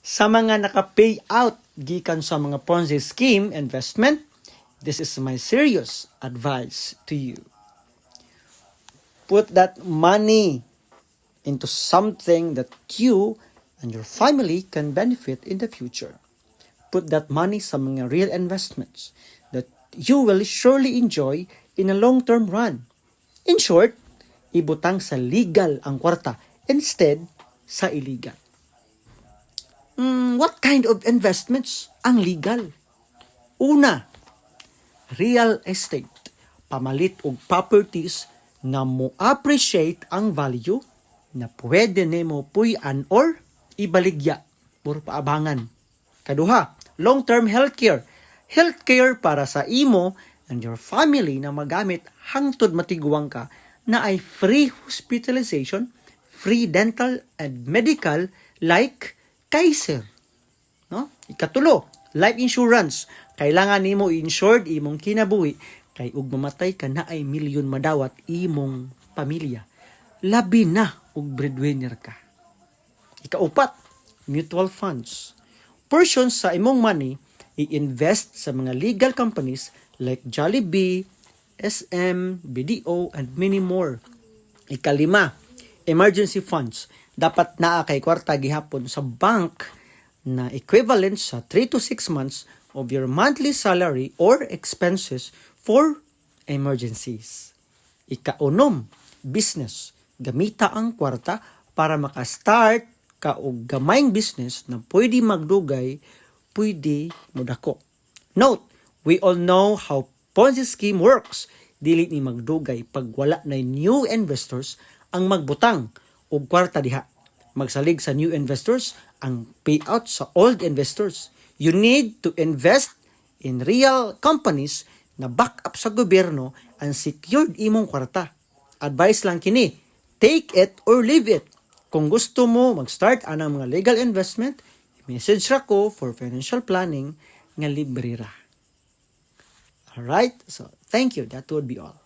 Sa mga naka-pay out gikan sa mga Ponzi scheme investment, this is my serious advice to you. Put that money into something that you and your family can benefit in the future. Put that money sa mga real investments that you will surely enjoy in a long-term run. In short, ibutang sa legal ang kwarta instead sa illegal. What kind of investments ang legal? Una, real estate. Pamalit og properties na mo appreciate ang value na pwede nimo puy-an or ibaligya or paabangan. Kaduha, long-term healthcare. Healthcare para sa imo and your family na magamit hangtod matiguang ka na ay free hospitalization, free dental and medical like Kaiser. No? Ikatulo, life insurance. Kailangan nimo i-insured imong kinabuhi kay ug mamatay ka na ay milyon madawat imong pamilya. Labi na ug breadwinner ka. Ikaupat, mutual funds. Portions sa imong money i-invest sa mga legal companies like Jollibee, SM, BDO, and many more. Ikalima, emergency funds. Dapat naa kay kwarta gihapon sa bank na equivalent sa 3 to 6 months of your monthly salary or expenses for emergencies. Ikaunom, business. Gamita ang kwarta para makastart ka og gamayng business na pwede magdugay, pwede modako. Note, we all know how Ponzi scheme works. Dili ni magdugay pag wala na new investors ang magbutang og kwarta diha. Magsalig sa new investors ang payout sa old investors. You need to invest in real companies na back up sa gobyerno and secured imong kwarta. Advice lang kini, take it or leave it. Kung gusto mo mag-start anang mga legal investment, message ra ko for financial planning nga libre ra. Alright, so thank you. That would be all.